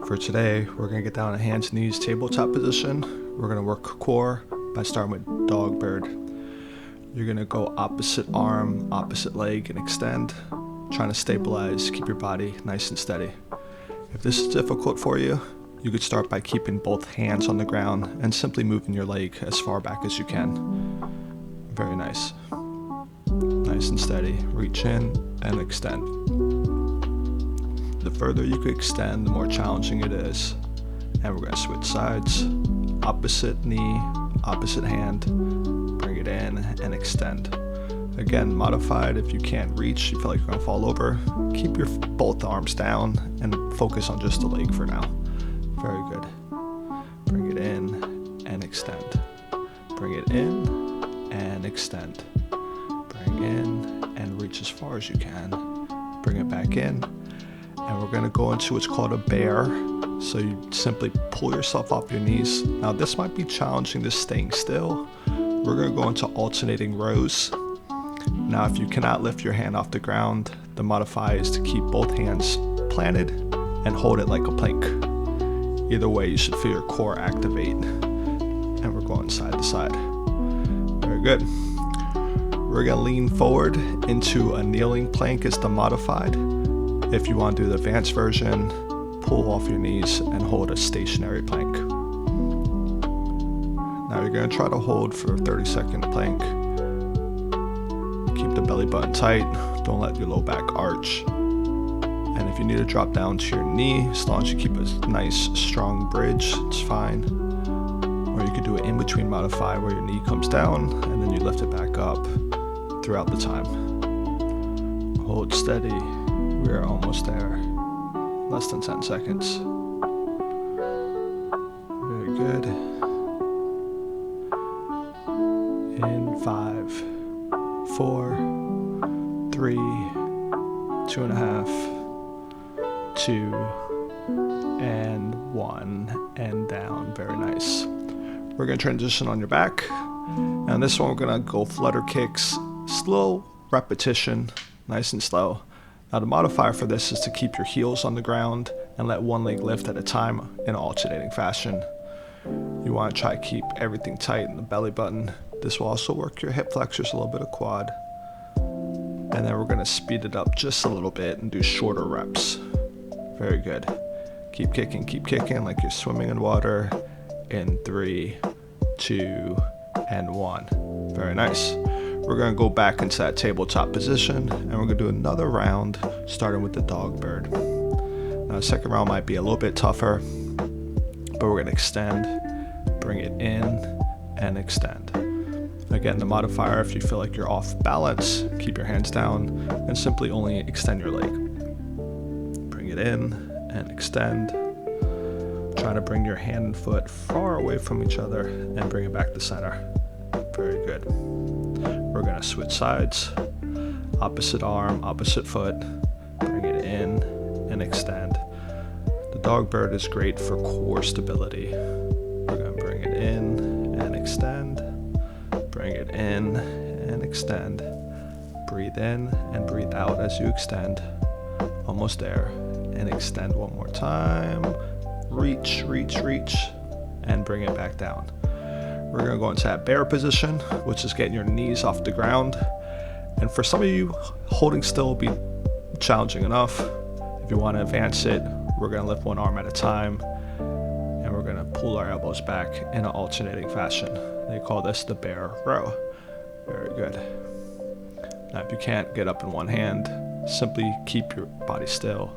For today, we're going to get down on hands, knees, tabletop position. We're going to work core by starting with dog bird. You're going to go opposite arm, opposite leg, and extend. Trying to stabilize, keep your body nice and steady. If this is difficult for you, you could start by keeping both hands on the ground and simply moving your leg as far back as you can. Very nice. Nice and steady. Reach in and extend. The further you can extend, the more challenging it is. And we're going to switch sides. Opposite knee, opposite hand. Bring it in and extend. Again, modified if you can't reach, you feel like you're going to fall over. Keep your both arms down and focus on just the leg for now. Very good. Bring it in and extend. Bring it in and extend. Bring in and reach as far as you can. Bring it back in. And we're going to go into what's called a bear. So you simply pull yourself off your knees. Now this might be challenging, just staying still. We're going to go into alternating rows. Now if you cannot lift your hand off the ground, the modifier is to keep both hands planted and hold it like a plank. Either way, you should feel your core activate. And we're going side to side. Very good. We're going to lean forward into a kneeling plank as the modified. If you want to do the advanced version, pull off your knees and hold a stationary plank. Now you're going to try to hold for a 30-second plank. Keep the belly button tight. Don't let your low back arch. And if you need to drop down to your knee, as long as you keep a nice strong bridge, it's fine. Or you could do an in-between modify where your knee comes down and then you lift it back up throughout the time. Hold steady. We are almost there. Less than 10 seconds. Very good. In 5, 4, 3, 2.5, 2, and 1, and down. Very nice. We're going to transition on your back. And this one we're going to go flutter kicks. Slow repetition, nice and slow. Now the modifier for this is to keep your heels on the ground and let one leg lift at a time in an alternating fashion. You want to try to keep everything tight in the belly button. This will also work your hip flexors, a little bit of quad. And then we're going to speed it up just a little bit and do shorter reps. Very good. Keep kicking like you're swimming in water. In 3, 2, and 1. Very nice. We're going to go back into that tabletop position and we're going to do another round starting with the dog bird. Now the second round might be a little bit tougher, but we're going to extend, bring it in, and extend. Again, the modifier, if you feel like you're off balance, keep your hands down and simply only extend your leg. Bring it in and extend. Try to bring your hand and foot far away from each other and bring it back to center. Very good. We're going to switch sides. Opposite arm, opposite foot. Bring it in and extend. The dog bird is great for core stability. We're going to bring it in and extend. Bring it in and extend. Breathe in and breathe out as you extend. Almost there. And extend one more time. Reach, and bring it back down. We're going to go into that bear position, which is getting your knees off the ground. And for some of you, holding still will be challenging enough. If you want to advance it, we're going to lift one arm at a time. And we're going to pull our elbows back in an alternating fashion. They call this the bear row. Very good. Now, if you can't get up in one hand, simply keep your body still.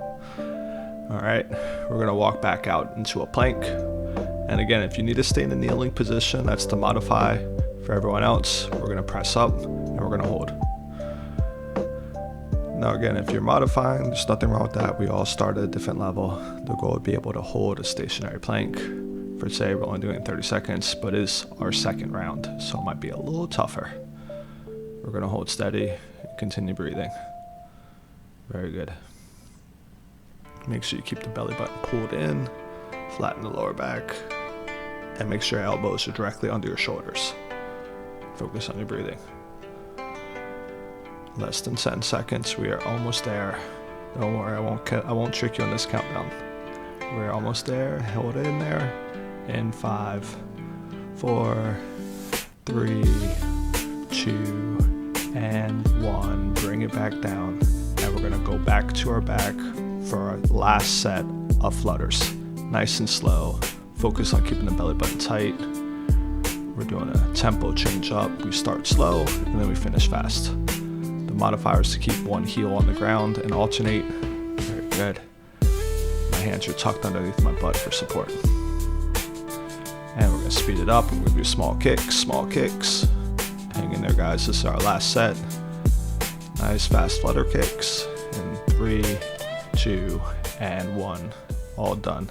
All right, we're going to walk back out into a plank. And again, if you need to stay in a kneeling position, that's to modify. For everyone else, we're going to press up and we're going to hold. Now again, if you're modifying, there's nothing wrong with that. We all start at a different level. The goal would be able to hold a stationary plank. For today, we're only doing it 30 seconds, but it is our second round, so it might be a little tougher. We're going to hold steady and continue breathing. Very good. Make sure you keep the belly button pulled in, flatten the lower back, and make sure your elbows are directly under your shoulders. Focus on your breathing. Less than 10 seconds. We are almost there. Don't worry, I won't trick you on this countdown. We're almost there. Hold it in there. In 5, 4, 3, 2, and 1. Bring it back down. And we're gonna go back to our back for our last set of flutters. Nice and slow. Focus on keeping the belly button tight. We're doing a tempo change up. We start slow and then we finish fast. The modifier is to keep one heel on the ground and alternate. Very good. My hands are tucked underneath my butt for support. And we're gonna speed it up. We're gonna do small kicks. Hang in there, guys. This is our last set. Nice fast flutter kicks. In 3, 2, and 1. All done.